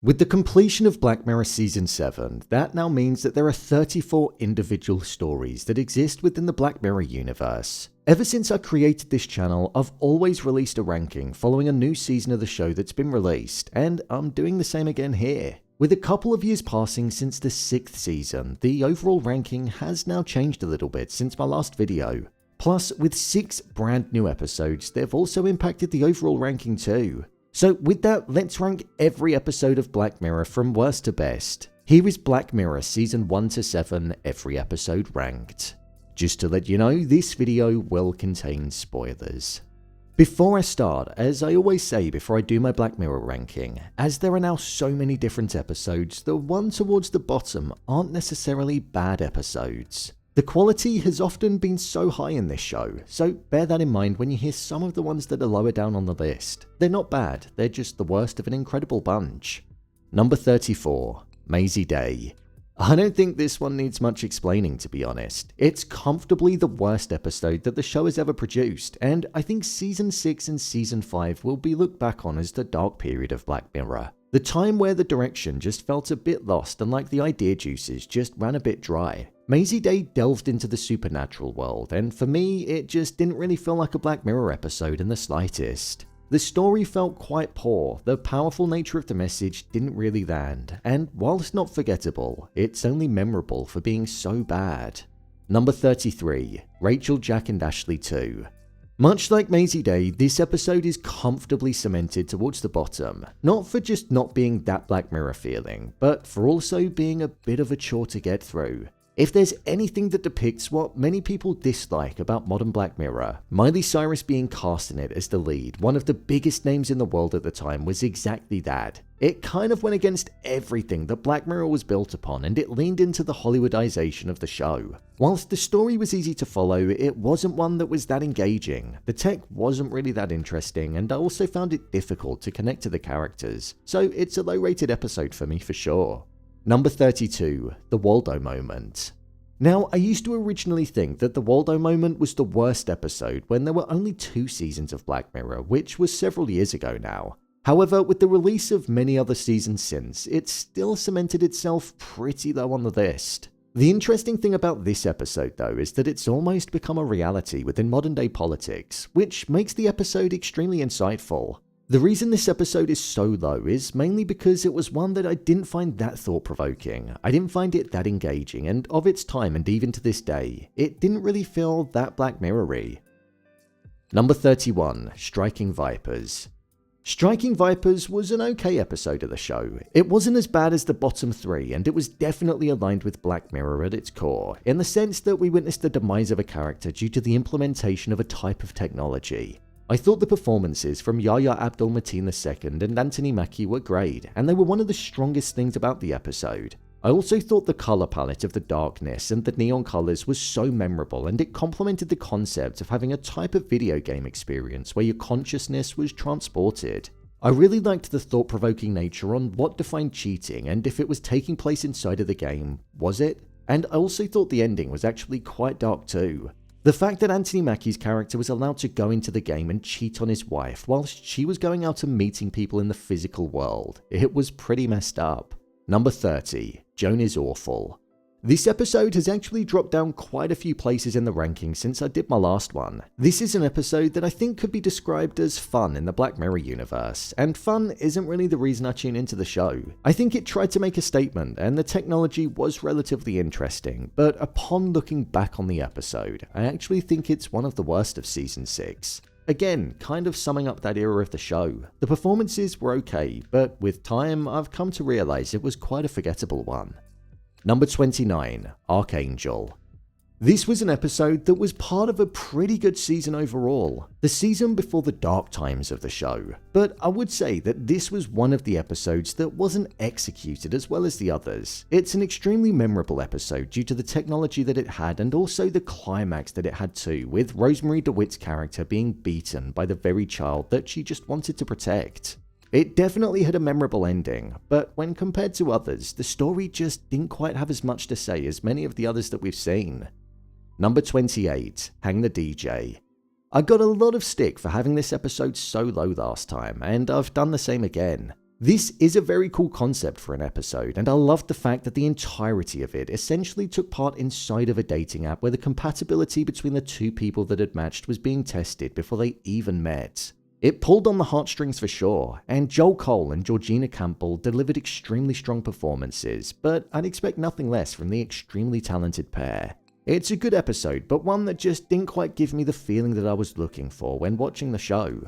With the completion of Black Mirror Season 7, that now means that there are 34 individual stories that exist within the Black Mirror universe. Ever since I created this channel, I've always released a ranking following a new season of the show that's been released, and I'm doing the same again here. With a couple of years passing since the 6th season, the overall ranking has now changed a little bit since my last video. Plus, with 6 brand new episodes, they've also impacted the overall ranking too. So with that, let's rank every episode of Black Mirror from worst to best. Here is Black Mirror Season 1 to 7, every episode ranked. Just to let you know, this video will contain spoilers. Before I start, as I always say before I do my Black Mirror ranking, as there are now so many different episodes, the ones towards the bottom aren't necessarily bad episodes. The quality has often been so high in this show, so bear that in mind when you hear some of the ones that are lower down on the list. They're not bad, they're just the worst of an incredible bunch. Number 34, Mazey Day. I don't think this one needs much explaining, to be honest. It's comfortably the worst episode that the show has ever produced, and I think Season 6 and Season 5 will be looked back on as the dark period of Black Mirror. The time where the direction just felt a bit lost and like the idea juices just ran a bit dry. Mazey Day delved into the supernatural world, and for me, it just didn't really feel like a Black Mirror episode in the slightest. The story felt quite poor, the powerful nature of the message didn't really land, and whilst not forgettable, it's only memorable for being so bad. Number 33, Rachel, Jack and Ashley 2. Much like Mazey Day, this episode is comfortably cemented towards the bottom, not for just not being that Black Mirror feeling, but for also being a bit of a chore to get through. If there's anything that depicts what many people dislike about modern Black Mirror, Miley Cyrus being cast in it as the lead, one of the biggest names in the world at the time, was exactly that. It kind of went against everything that Black Mirror was built upon, and it leaned into the Hollywoodization of the show. Whilst the story was easy to follow, it wasn't one that was that engaging. The tech wasn't really that interesting, and I also found it difficult to connect to the characters, so it's a low-rated episode for me for sure. Number 32, The Waldo Moment. Now, I used to originally think that The Waldo Moment was the worst episode when there were only 2 seasons of Black Mirror, which was several years ago now. However, with the release of many other seasons since, it still cemented itself pretty low on the list. The interesting thing about this episode though is that it's almost become a reality within modern day politics, which makes the episode extremely insightful. The reason this episode is so low is mainly because it was one that I didn't find that thought-provoking. I didn't find it that engaging, and of its time and even to this day, it didn't really feel that Black Mirror-y. Number 31, Striking Vipers. Striking Vipers was an okay episode of the show. It wasn't as bad as the bottom 3, and it was definitely aligned with Black Mirror at its core, in the sense that we witnessed the demise of a character due to the implementation of a type of technology. I thought the performances from Yahya Abdul-Mateen II and Anthony Mackie were great, and they were one of the strongest things about the episode. I also thought the colour palette of the darkness and the neon colours was so memorable, and it complemented the concept of having a type of video game experience where your consciousness was transported. I really liked the thought-provoking nature on what defined cheating and if it was taking place inside of the game, was it? And I also thought the ending was actually quite dark too. The fact that Anthony Mackie's character was allowed to go into the game and cheat on his wife whilst she was going out and meeting people in the physical world, it was pretty messed up. Number 30, Joan Is Awful. This episode has actually dropped down quite a few places in the rankings since I did my last one. This is an episode that I think could be described as fun in the Black Mirror universe, and fun isn't really the reason I tune into the show. I think it tried to make a statement, and the technology was relatively interesting, but upon looking back on the episode, I actually think it's one of the worst of Season 6. Again, kind of summing up that era of the show. The performances were okay, but with time, I've come to realize it was quite a forgettable one. Number 29, Arkangel. This was an episode that was part of a pretty good season overall, the season before the dark times of the show, but I would say that this was one of the episodes that wasn't executed as well as the others. It's an extremely memorable episode due to the technology that it had and also the climax that it had too, with Rosemary DeWitt's character being beaten by the very child that she just wanted to protect. It definitely had a memorable ending, but when compared to others, the story just didn't quite have as much to say as many of the others that we've seen. Number 28, Hang the DJ. I got a lot of stick for having this episode so low last time, and I've done the same again. This is a very cool concept for an episode, and I love the fact that the entirety of it essentially took part inside of a dating app where the compatibility between the two people that had matched was being tested before they even met. It pulled on the heartstrings for sure, and Joel Cole and Georgina Campbell delivered extremely strong performances, but I'd expect nothing less from the extremely talented pair. It's a good episode, but one that just didn't quite give me the feeling that I was looking for when watching the show.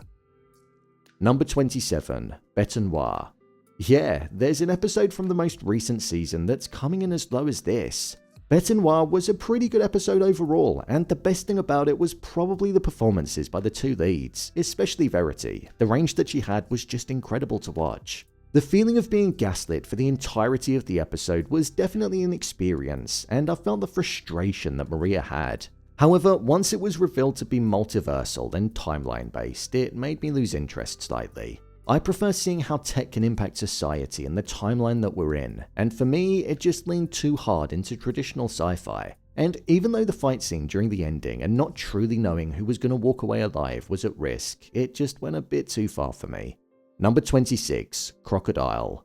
Number 27, Bete Noire. Yeah, there's an episode from the most recent season that's coming in as low as this. Bete Noire was a pretty good episode overall, and the best thing about it was probably the performances by the two leads, especially Verity. The range that she had was just incredible to watch. The feeling of being gaslit for the entirety of the episode was definitely an experience, and I felt the frustration that Maria had. However, once it was revealed to be multiversal and timeline-based, it made me lose interest slightly. I prefer seeing how tech can impact society and the timeline that we're in, and for me, it just leaned too hard into traditional sci-fi. And even though the fight scene during the ending and not truly knowing who was going to walk away alive was at risk, it just went a bit too far for me. Number 26, Crocodile.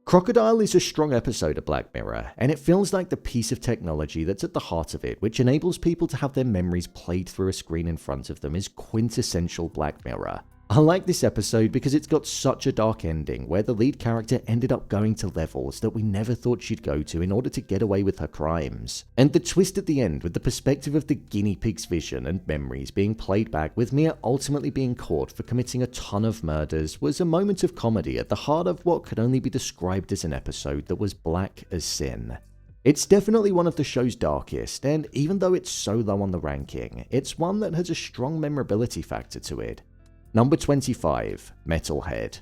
Crocodile is a strong episode of Black Mirror, and it feels like the piece of technology that's at the heart of it, which enables people to have their memories played through a screen in front of them, is quintessential Black Mirror. I like this episode because it's got such a dark ending where the lead character ended up going to levels that we never thought she'd go to in order to get away with her crimes. And the twist at the end with the perspective of the guinea pig's vision and memories being played back with Mia ultimately being caught for committing a ton of murders was a moment of comedy at the heart of what could only be described as an episode that was black as sin. It's definitely one of the show's darkest, and even though it's so low on the ranking, it's one that has a strong memorability factor to it. Number 25, Metalhead.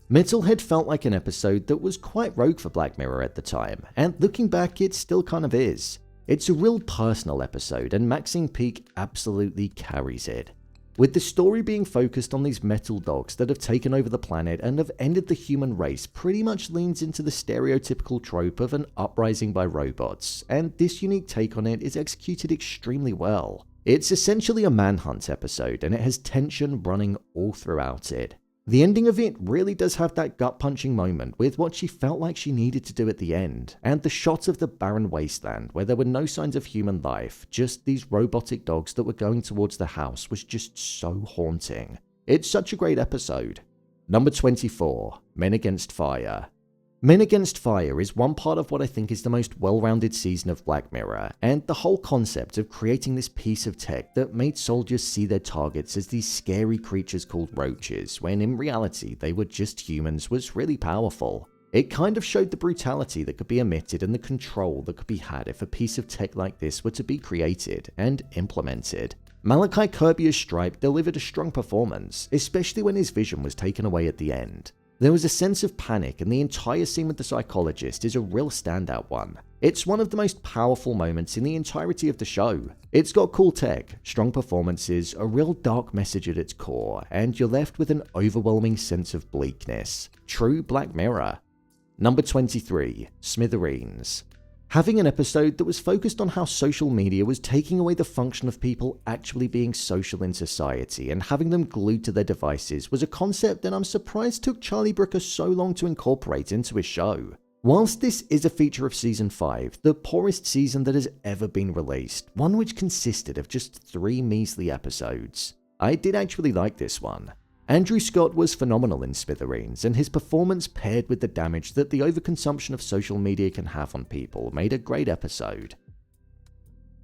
Metalhead felt like an episode that was quite rogue for Black Mirror at the time, and looking back it still kind of is. It's a real personal episode, and Maxine Peake absolutely carries it. With the story being focused on these metal dogs that have taken over the planet and have ended the human race, pretty much leans into the stereotypical trope of an uprising by robots, and this unique take on it is executed extremely well. It's essentially a manhunt episode, and it has tension running all throughout it. The ending of it really does have that gut-punching moment with what she felt like she needed to do at the end, and the shot of the barren wasteland where there were no signs of human life, just these robotic dogs that were going towards the house was just so haunting. It's such a great episode. Number 24, Men Against Fire. Men Against Fire is one part of what I think is the most well-rounded season of Black Mirror, and the whole concept of creating this piece of tech that made soldiers see their targets as these scary creatures called roaches, when in reality they were just humans, was really powerful. It kind of showed the brutality that could be emitted and the control that could be had if a piece of tech like this were to be created and implemented. Malachi Kirby as Stripe delivered a strong performance, especially when his vision was taken away at the end. There was a sense of panic, and the entire scene with the psychologist is a real standout one. It's one of the most powerful moments in the entirety of the show. It's got cool tech, strong performances, a real dark message at its core, and you're left with an overwhelming sense of bleakness. True Black Mirror. Number 23, Smithereens. Having an episode that was focused on how social media was taking away the function of people actually being social in society and having them glued to their devices was a concept that I'm surprised took Charlie Brooker so long to incorporate into his show. Whilst this is a feature of Season 5, the poorest season that has ever been released, one which consisted of just 3 measly episodes, I did actually like this one. Andrew Scott was phenomenal in Smithereens, and his performance paired with the damage that the overconsumption of social media can have on people made a great episode.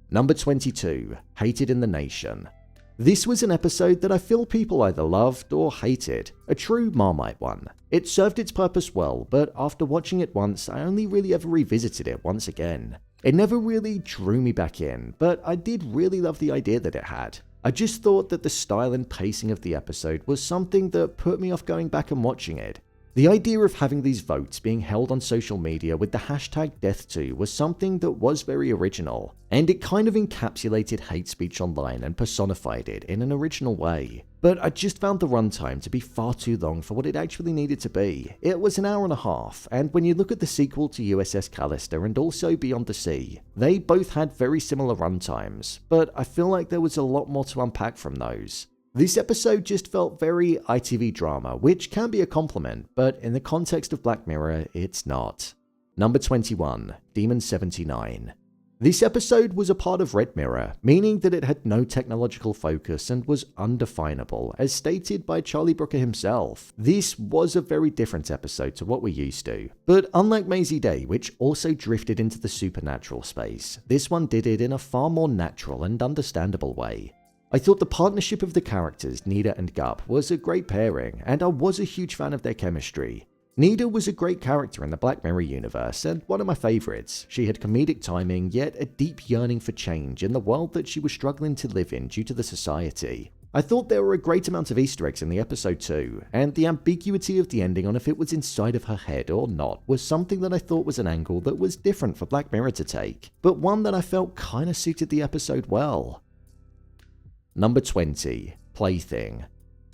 Number 22, Hated in the Nation. This was an episode that I feel people either loved or hated, a true Marmite one. It served its purpose well, but after watching it once, I only really ever revisited it once again. It never really drew me back in, but I did really love the idea that it had. I just thought that the style and pacing of the episode was something that put me off going back and watching it. The idea of having these votes being held on social media with the hashtag #Death2 was something that was very original, and it kind of encapsulated hate speech online and personified it in an original way. But I just found the runtime to be far too long for what it actually needed to be. It was an hour and a half, and when you look at the sequel to USS Callister and also Beyond the Sea, they both had very similar runtimes, but I feel like there was a lot more to unpack from those. This episode just felt very ITV drama, which can be a compliment, but in the context of Black Mirror, it's not. Number 21, Demon 79. This episode was a part of Red Mirror, meaning that it had no technological focus and was undefinable, as stated by Charlie Brooker himself. This was a very different episode to what we're used to. But unlike Mazey Day, which also drifted into the supernatural space, this one did it in a far more natural and understandable way. I thought the partnership of the characters, Nida and Gup, was a great pairing, and I was a huge fan of their chemistry. Nida was a great character in the Black Mirror universe and one of my favourites. She had comedic timing, yet a deep yearning for change in the world that she was struggling to live in due to the society. I thought there were a great amount of Easter eggs in the episode too, and the ambiguity of the ending on if it was inside of her head or not was something that I thought was an angle that was different for Black Mirror to take, but one that I felt kinda suited the episode well. Number 20, Plaything.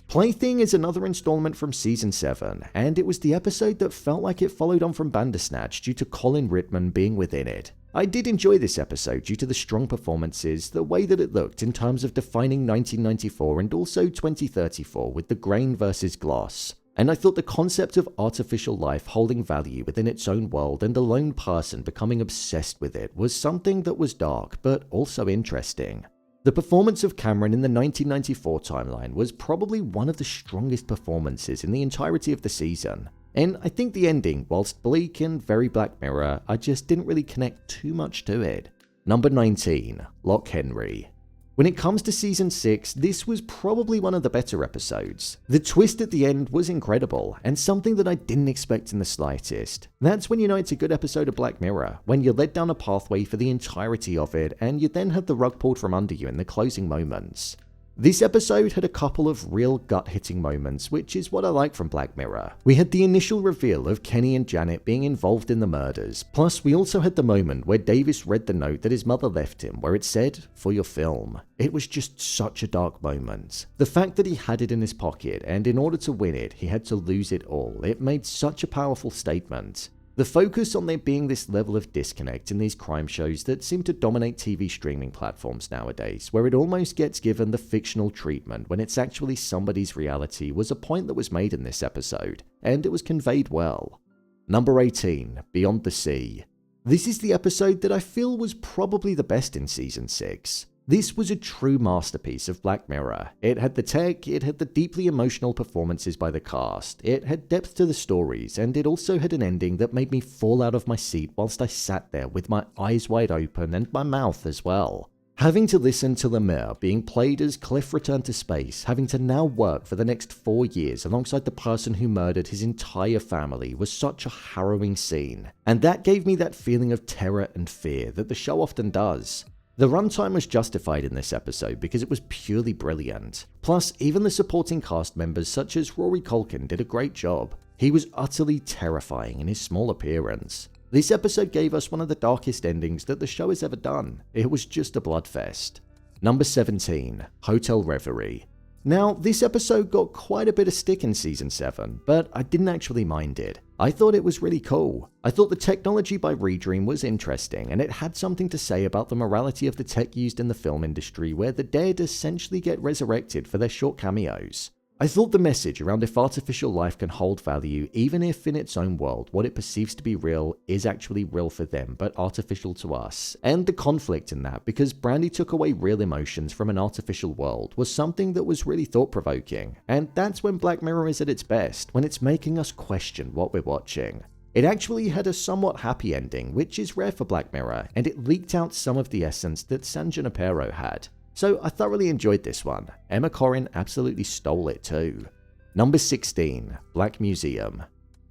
Plaything is another installment from Season 7, and it was the episode that felt like it followed on from Bandersnatch due to Colin Ridman being within it. I did enjoy this episode due to the strong performances, the way that it looked in terms of defining 1994 and also 2034 with the grain versus gloss. And I thought the concept of artificial life holding value within its own world and a lone person becoming obsessed with it was something that was dark but also interesting. The performance of Cameron in the 1994 timeline was probably one of the strongest performances in the entirety of the season, and I think the ending, whilst bleak and very Black Mirror, I just didn't really connect too much to it. Number 19, Loch Henry. When it comes to Season 6, this was probably one of the better episodes. The twist at the end was incredible, and something that I didn't expect in the slightest. That's when you know it's a good episode of Black Mirror, when you're led down a pathway for the entirety of it, and you then have the rug pulled from under you in the closing moments. This episode had a couple of real gut-hitting moments, which is what I like from Black Mirror. We had the initial reveal of Kenny and Janet being involved in the murders, plus we also had the moment where Davis read the note that his mother left him where it said, "For your film." It was just such a dark moment. The fact that he had it in his pocket, and in order to win it, he had to lose it all, it made such a powerful statement. The focus on there being this level of disconnect in these crime shows that seem to dominate TV streaming platforms nowadays, where it almost gets given the fictional treatment when it's actually somebody's reality, was a point that was made in this episode, and it was conveyed well. Number 18, Beyond the Sea. This is the episode that I feel was probably the best in Season 6. This was a true masterpiece of Black Mirror. It had the tech, it had the deeply emotional performances by the cast, it had depth to the stories, and it also had an ending that made me fall out of my seat whilst I sat there with my eyes wide open and my mouth as well. Having to listen to Lemire being played as Cliff returned to space, having to now work for the next 4 years alongside the person who murdered his entire family was such a harrowing scene, and that gave me that feeling of terror and fear that the show often does. The runtime was justified in this episode because it was purely brilliant. Plus, even the supporting cast members such as Rory Culkin did a great job. He was utterly terrifying in his small appearance. This episode gave us one of the darkest endings that the show has ever done. It was just a bloodfest. Number 17, Hotel Reverie. Now, this episode got quite a bit of stick in Season 7, but I didn't actually mind it. I thought it was really cool. I thought the technology by Redream was interesting, and it had something to say about the morality of the tech used in the film industry, where the dead essentially get resurrected for their short cameos. I thought the message around if artificial life can hold value, even if in its own world what it perceives to be real is actually real for them but artificial to us, and the conflict in that because Brandy took away real emotions from an artificial world was something that was really thought-provoking, and that's when Black Mirror is at its best, when it's making us question what we're watching. It actually had a somewhat happy ending, which is rare for Black Mirror, and it leaked out some of the essence that San Junipero had. So I thoroughly enjoyed this one. Emma Corrin absolutely stole it too. Number 16, Black Museum.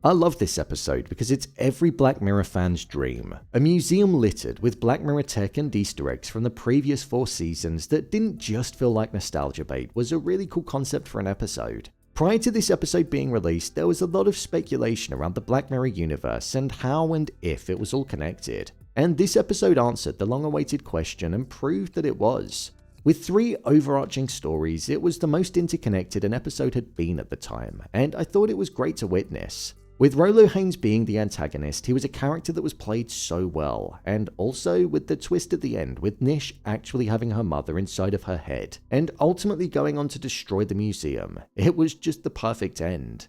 I love this episode because it's every Black Mirror fan's dream. A museum littered with Black Mirror tech and Easter eggs from the previous 4 seasons that didn't just feel like nostalgia bait was a really cool concept for an episode. Prior to this episode being released, there was a lot of speculation around the Black Mirror universe and how and if it was all connected. And this episode answered the long-awaited question and proved that it was. With 3 overarching stories, it was the most interconnected an episode had been at the time, and I thought it was great to witness. With Rolo Haynes being the antagonist, he was a character that was played so well, and also with the twist at the end with Nish actually having her mother inside of her head, and ultimately going on to destroy the museum. It was just the perfect end.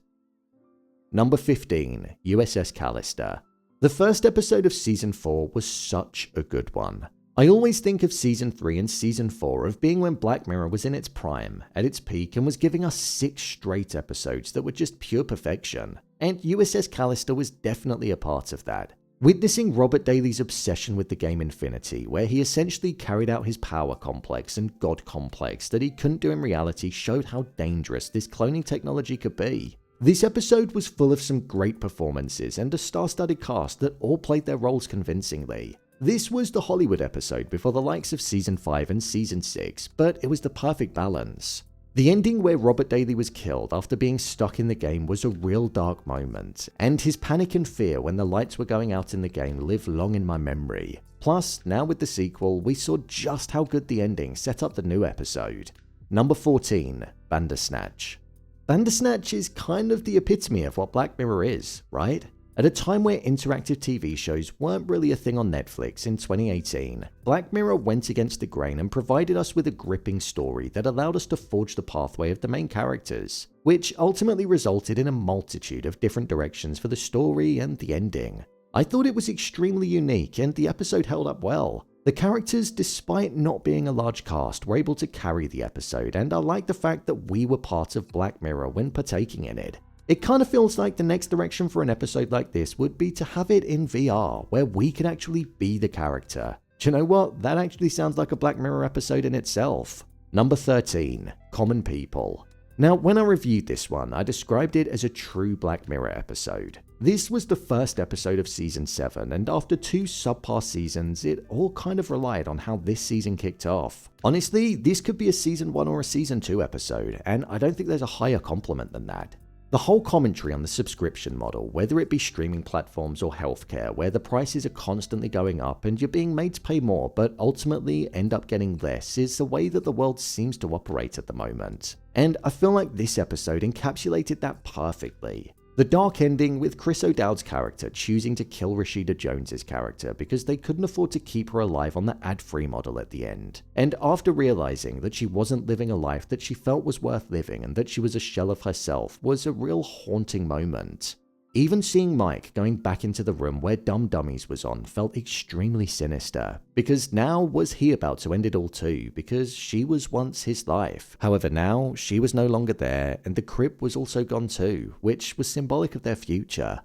Number 15, USS Callister. The first episode of Season 4 was such a good one. I always think of Season 3 and Season 4 of being when Black Mirror was in its prime, at its peak, and was giving us 6 straight episodes that were just pure perfection. And USS Callister was definitely a part of that. Witnessing Robert Daly's obsession with the game Infinity, where he essentially carried out his power complex and god complex that he couldn't do in reality, showed how dangerous this cloning technology could be. This episode was full of some great performances and a star-studded cast that all played their roles convincingly. This was the Hollywood episode before the likes of Season 5 and Season 6, but it was the perfect balance. The ending where Robert Daly was killed after being stuck in the game was a real dark moment, and his panic and fear when the lights were going out in the game live long in my memory. Plus, now with the sequel, we saw just how good the ending set up the new episode. Number 14, Bandersnatch. Bandersnatch is kind of the epitome of what Black Mirror is, right? At a time where interactive TV shows weren't really a thing on Netflix in 2018, Black Mirror went against the grain and provided us with a gripping story that allowed us to forge the pathway of the main characters, which ultimately resulted in a multitude of different directions for the story and the ending. I thought it was extremely unique and the episode held up well. The characters, despite not being a large cast, were able to carry the episode, and I like the fact that we were part of Black Mirror when partaking in it. It kind of feels like the next direction for an episode like this would be to have it in VR, where we can actually be the character. Do you know what? That actually sounds like a Black Mirror episode in itself. Number 13, Common People. Now, when I reviewed this one, I described it as a true Black Mirror episode. This was the first episode of Season 7, and after 2 subpar seasons, it all kind of relied on how this season kicked off. Honestly, this could be a Season 1 or a Season 2 episode, and I don't think there's a higher compliment than that. The whole commentary on the subscription model, whether it be streaming platforms or healthcare, where the prices are constantly going up and you're being made to pay more but ultimately end up getting less, is the way that the world seems to operate at the moment. And I feel like this episode encapsulated that perfectly. The dark ending with Chris O'Dowd's character choosing to kill Rashida Jones's character because they couldn't afford to keep her alive on the ad-free model at the end. And after realizing that she wasn't living a life that she felt was worth living and that she was a shell of herself was a real haunting moment. Even seeing Mike going back into the room where Dumb Dummies was on felt extremely sinister, because now was he about to end it all too, because she was once his life. However, now she was no longer there and the crib was also gone too, which was symbolic of their future.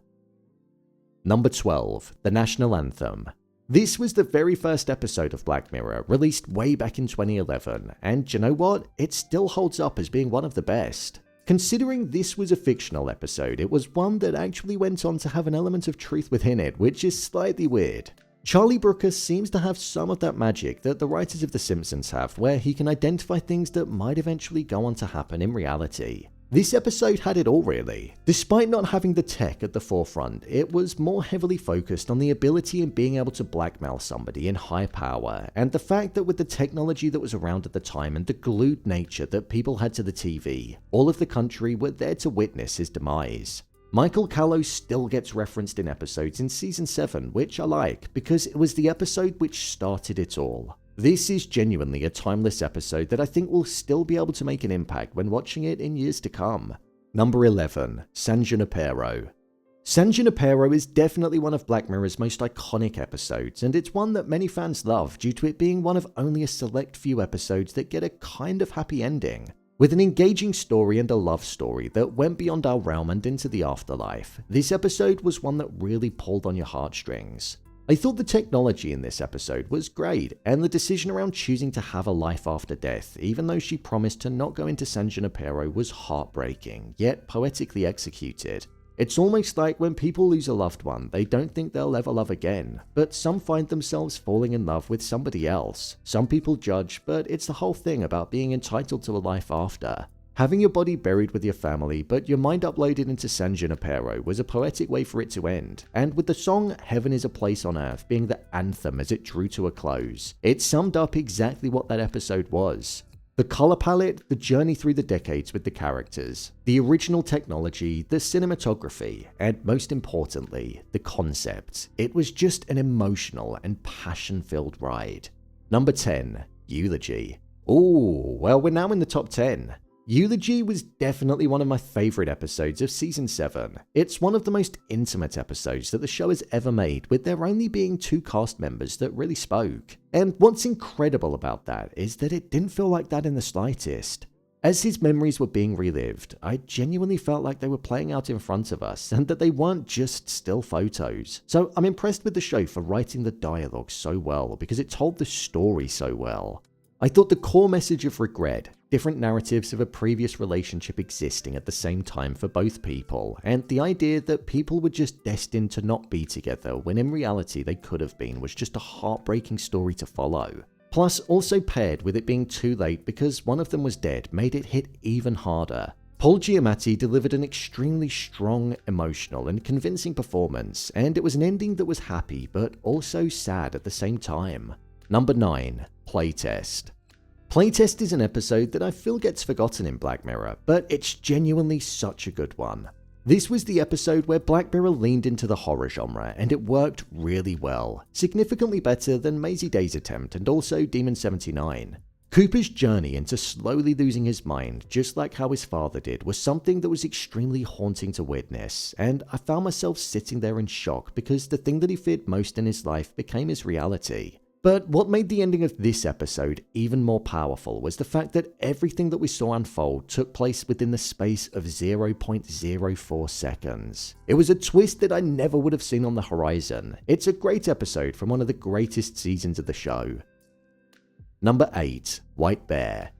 Number 12, the National Anthem. This was the very first episode of Black Mirror, released way back in 2011, and you know what? It still holds up as being one of the best. Considering this was a fictional episode, it was one that actually went on to have an element of truth within it, which is slightly weird. Charlie Brooker seems to have some of that magic that the writers of The Simpsons have, where he can identify things that might eventually go on to happen in reality. This episode had it all really. Despite not having the tech at the forefront, it was more heavily focused on the ability in being able to blackmail somebody in high power, and the fact that with the technology that was around at the time and the glued nature that people had to the TV, all of the country were there to witness his demise. Michael Callow still gets referenced in episodes in Season 7, which I like, because it was the episode which started it all. This is genuinely a timeless episode that I think will still be able to make an impact when watching it in years to come. Number 11, San Junipero. San Junipero is definitely one of Black Mirror's most iconic episodes, and it's one that many fans love due to it being one of only a select few episodes that get a kind of happy ending. With an engaging story and a love story that went beyond our realm and into the afterlife, this episode was one that really pulled on your heartstrings. I thought the technology in this episode was great, and the decision around choosing to have a life after death, even though she promised to not go into San Junipero, was heartbreaking, yet poetically executed. It's almost like when people lose a loved one, they don't think they'll ever love again, but some find themselves falling in love with somebody else. Some people judge, but it's the whole thing about being entitled to a life after. Having your body buried with your family, but your mind uploaded into San Junipero was a poetic way for it to end, and with the song Heaven is a Place on Earth being the anthem as it drew to a close, it summed up exactly what that episode was. The color palette, the journey through the decades with the characters, the original technology, the cinematography, and most importantly, the concept. It was just an emotional and passion-filled ride. Number 10. Eulogy. Ooh, well, we're now in the top 10. Eulogy was definitely one of my favorite episodes of Season 7. It's one of the most intimate episodes that the show has ever made, with there only being 2 cast members that really spoke. And what's incredible about that is that it didn't feel like that in the slightest. As his memories were being relived, I genuinely felt like they were playing out in front of us and that they weren't just still photos. So I'm impressed with the show for writing the dialogue so well because it told the story so well. I thought the core message of regret, different narratives of a previous relationship existing at the same time for both people, and the idea that people were just destined to not be together when in reality they could have been, was just a heartbreaking story to follow. Plus, also paired with it being too late because one of them was dead, made it hit even harder. Paul Giamatti delivered an extremely strong, emotional, and convincing performance, and it was an ending that was happy but also sad at the same time. Number 9. Playtest. Playtest is an episode that I feel gets forgotten in Black Mirror, but it's genuinely such a good one. This was the episode where Black Mirror leaned into the horror genre, and it worked really well, significantly better than Mazey Day's attempt and also Demon 79. Cooper's journey into slowly losing his mind, just like how his father did, was something that was extremely haunting to witness, and I found myself sitting there in shock because the thing that he feared most in his life became his reality. But what made the ending of this episode even more powerful was the fact that everything that we saw unfold took place within the space of 0.04 seconds. It was a twist that I never would have seen on the horizon. It's a great episode from one of the greatest seasons of the show. Number 8. White Bear.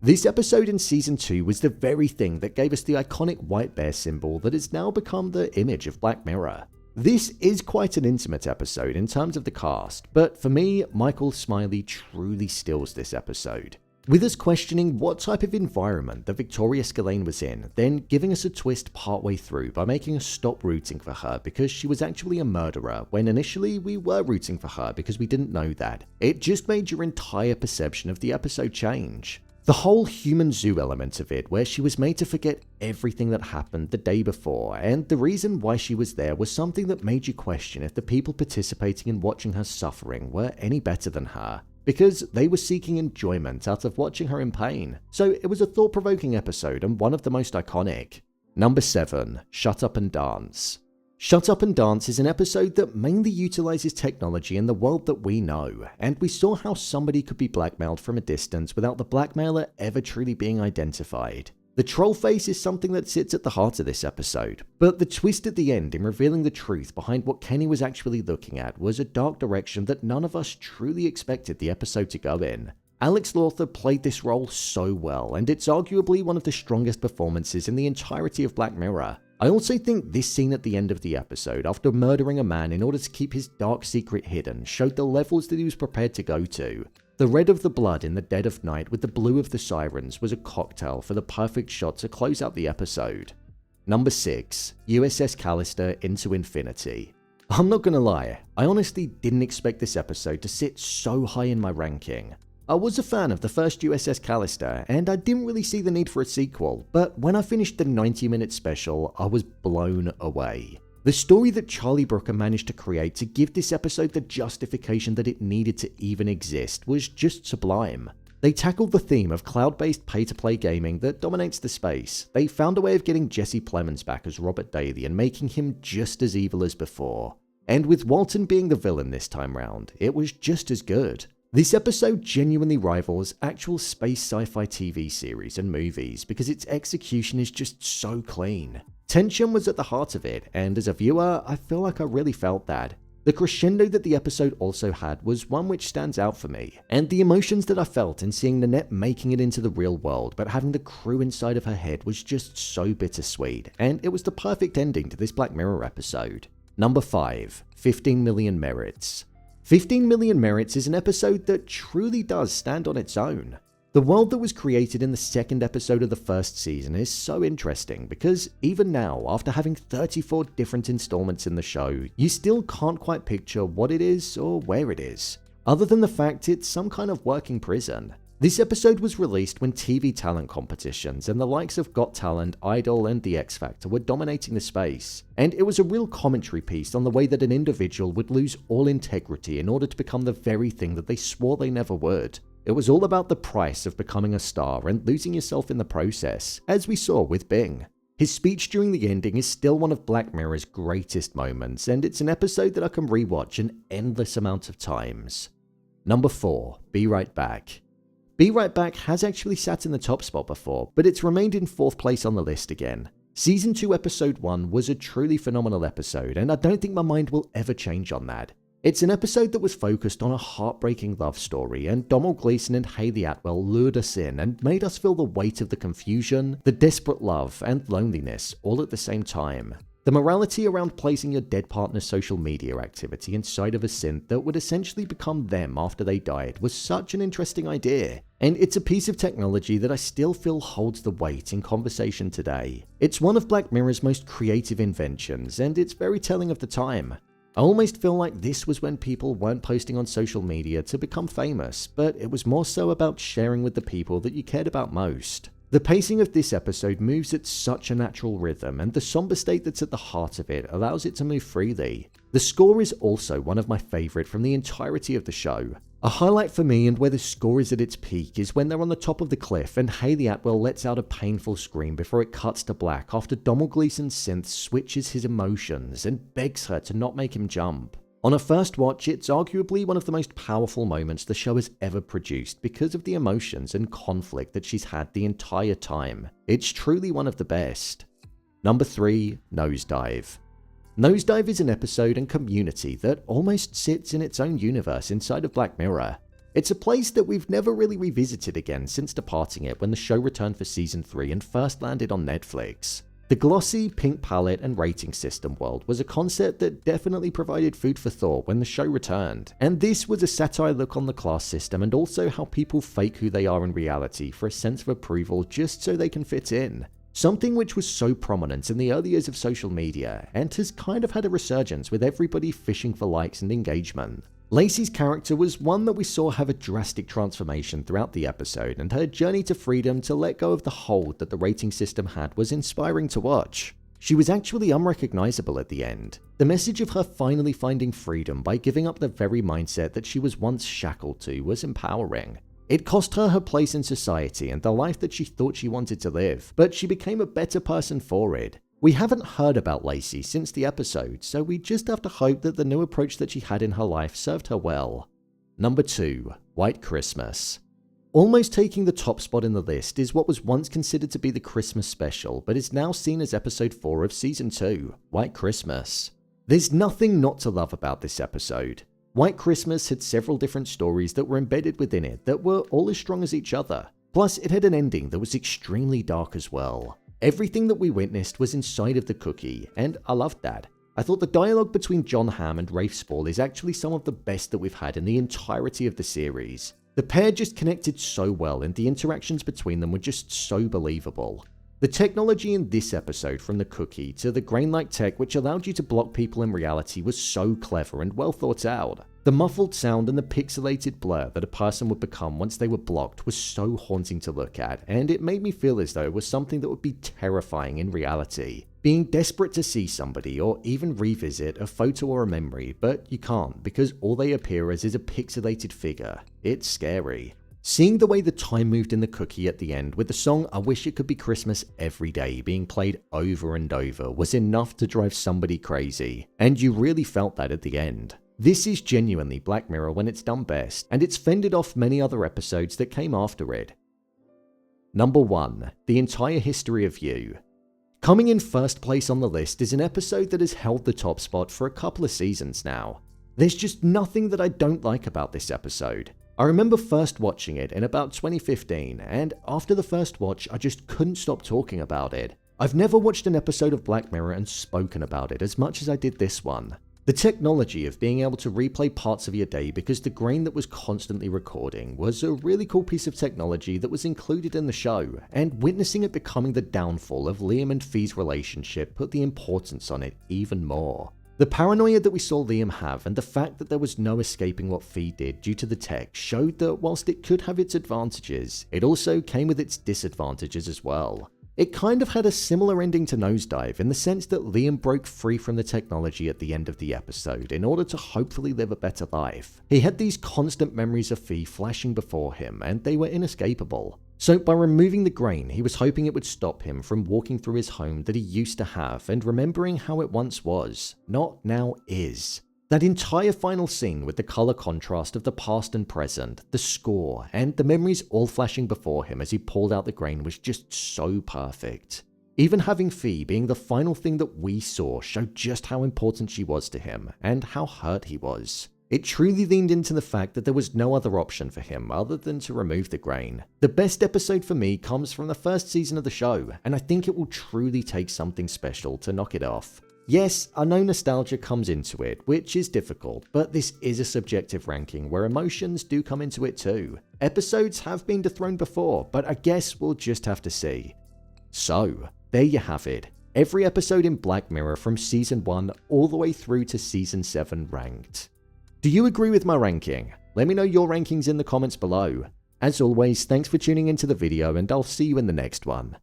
This episode in Season 2 was the very thing that gave us the iconic white bear symbol that has now become the image of Black Mirror. This is quite an intimate episode in terms of the cast, but for me, Michael Smiley truly steals this episode. With us questioning what type of environment that Victoria Scalane was in, then giving us a twist partway through by making us stop rooting for her because she was actually a murderer, when initially we were rooting for her because we didn't know that. It just made your entire perception of the episode change. The whole human zoo element of it, where she was made to forget everything that happened the day before, and the reason why she was there was something that made you question if the people participating in watching her suffering were any better than her, because they were seeking enjoyment out of watching her in pain. So it was a thought-provoking episode and one of the most iconic. Number 7. Shut Up and Dance. Shut Up and Dance is an episode that mainly utilizes technology in the world that we know, and we saw how somebody could be blackmailed from a distance without the blackmailer ever truly being identified. The troll face is something that sits at the heart of this episode, but the twist at the end in revealing the truth behind what Kenny was actually looking at was a dark direction that none of us truly expected the episode to go in. Alex Lawther played this role so well, and it's arguably one of the strongest performances in the entirety of Black Mirror. I also think this scene at the end of the episode, after murdering a man in order to keep his dark secret hidden, showed the levels that he was prepared to go to. The red of the blood in the dead of night with the blue of the sirens was a cocktail for the perfect shot to close out the episode. Number 6. USS Callister Into Infinity. I'm not gonna lie, I honestly didn't expect this episode to sit so high in my ranking. I was a fan of the first USS Callister, and I didn't really see the need for a sequel, but when I finished the 90-minute special, I was blown away. The story that Charlie Brooker managed to create to give this episode the justification that it needed to even exist was just sublime. They tackled the theme of cloud-based pay-to-play gaming that dominates the space. They found a way of getting Jesse Plemons back as Robert Daly and making him just as evil as before. And with Walton being the villain this time round, it was just as good. This episode genuinely rivals actual space sci-fi TV series and movies because its execution is just so clean. Tension was at the heart of it, and as a viewer, I feel like I really felt that. The crescendo that the episode also had was one which stands out for me, and the emotions that I felt in seeing Nanette making it into the real world but having the crew inside of her head was just so bittersweet, and it was the perfect ending to this Black Mirror episode. Number 5. 15 Million Merits. 15 Million Merits is an episode that truly does stand on its own. The world that was created in the second episode of the first season is so interesting because even now, after having 34 different installments in the show, you still can't quite picture what it is or where it is, other than the fact it's some kind of working prison. This episode was released when TV talent competitions and the likes of Got Talent, Idol, and The X Factor were dominating the space, and it was a real commentary piece on the way that an individual would lose all integrity in order to become the very thing that they swore they never would. It was all about the price of becoming a star and losing yourself in the process, as we saw with Bing. His speech during the ending is still one of Black Mirror's greatest moments, and it's an episode that I can rewatch an endless amount of times. Number 4. Be Right Back. Be Right Back has actually sat in the top spot before, but it's remained in 4th place on the list again. Season 2 episode 1 was a truly phenomenal episode, and I don't think my mind will ever change on that. It's an episode that was focused on a heartbreaking love story, and Domhnall Gleeson and Hayley Atwell lured us in and made us feel the weight of the confusion, the desperate love, and loneliness all at the same time. The morality around placing your dead partner's social media activity inside of a synth that would essentially become them after they died was such an interesting idea, and it's a piece of technology that I still feel holds the weight in conversation today. It's one of Black Mirror's most creative inventions, and it's very telling of the time. I almost feel like this was when people weren't posting on social media to become famous, but it was more so about sharing with the people that you cared about most. The pacing of this episode moves at such a natural rhythm, and the somber state that's at the heart of it allows it to move freely. The score is also one of my favourite from the entirety of the show. A highlight for me, and where the score is at its peak, is when they're on the top of the cliff and Hayley Atwell lets out a painful scream before it cuts to black after Domhnall Gleeson's synth switches his emotions and begs her to not make him jump. On a first watch, it's arguably one of the most powerful moments the show has ever produced because of the emotions and conflict that she's had the entire time. It's truly one of the best. Number 3. Nosedive. Nosedive is an episode and community that almost sits in its own universe inside of Black Mirror. It's a place that we've never really revisited again since departing it when the show returned for season 3 and first landed on Netflix. The glossy, pink palette and rating system world was a concept that definitely provided food for thought when the show returned, and this was a satire look on the class system and also how people fake who they are in reality for a sense of approval just so they can fit in. Something which was so prominent in the early years of social media, and has kind of had a resurgence with everybody fishing for likes and engagement. Lacey's character was one that we saw have a drastic transformation throughout the episode, and her journey to freedom to let go of the hold that the rating system had was inspiring to watch. She was actually unrecognizable at the end. The message of her finally finding freedom by giving up the very mindset that she was once shackled to was empowering. It cost her her place in society and the life that she thought she wanted to live, but she became a better person for it. We haven't heard about Lacey since the episode, so we just have to hope that the new approach that she had in her life served her well. Number 2. White Christmas. Almost taking the top spot in the list is what was once considered to be the Christmas special, but is now seen as episode 4 of season 2, White Christmas. There's nothing not to love about this episode. White Christmas had several different stories that were embedded within it that were all as strong as each other. Plus, it had an ending that was extremely dark as well. Everything that we witnessed was inside of the cookie, and I loved that. I thought the dialogue between John Hamm and Rafe Spall is actually some of the best that we've had in the entirety of the series. The pair just connected so well, and the interactions between them were just so believable. The technology in this episode, from the cookie to the grain-like tech which allowed you to block people in reality, was so clever and well thought out. The muffled sound and the pixelated blur that a person would become once they were blocked was so haunting to look at, and it made me feel as though it was something that would be terrifying in reality. Being desperate to see somebody or even revisit a photo or a memory, but you can't because all they appear as is a pixelated figure. It's scary. Seeing the way the time moved in the cookie at the end with the song I Wish It Could Be Christmas Every Day being played over and over was enough to drive somebody crazy, and you really felt that at the end. This is genuinely Black Mirror when it's done best, and it's fended off many other episodes that came after it. Number 1. The Entire History of You. Coming in first place on the list is an episode that has held the top spot for a couple of seasons now. There's just nothing that I don't like about this episode. I remember first watching it in about 2015, and after the first watch I just couldn't stop talking about it. I've never watched an episode of Black Mirror and spoken about it as much as I did this one. The technology of being able to replay parts of your day because the grain that was constantly recording was a really cool piece of technology that was included in the show, and witnessing it becoming the downfall of Liam and Fee's relationship put the importance on it even more. The paranoia that we saw Liam have and the fact that there was no escaping what Fee did due to the tech showed that whilst it could have its advantages, it also came with its disadvantages as well. It kind of had a similar ending to Nosedive in the sense that Liam broke free from the technology at the end of the episode in order to hopefully live a better life. He had these constant memories of Fee flashing before him and they were inescapable. So by removing the grain, he was hoping it would stop him from walking through his home that he used to have and remembering how it once was, not now is. That entire final scene with the colour contrast of the past and present, the score, and the memories all flashing before him as he pulled out the grain was just so perfect. Even having Fee being the final thing that we saw showed just how important she was to him and how hurt he was. It truly leaned into the fact that there was no other option for him other than to remove the grain. The best episode for me comes from the first season of the show, and I think it will truly take something special to knock it off. Yes, I know nostalgia comes into it, which is difficult, but this is a subjective ranking where emotions do come into it too. Episodes have been dethroned before, but I guess we'll just have to see. So, there you have it. Every episode in Black Mirror from Season 1 all the way through to Season 7 ranked. Do you agree with my ranking? Let me know your rankings in the comments below. As always, thanks for tuning into the video and I'll see you in the next one.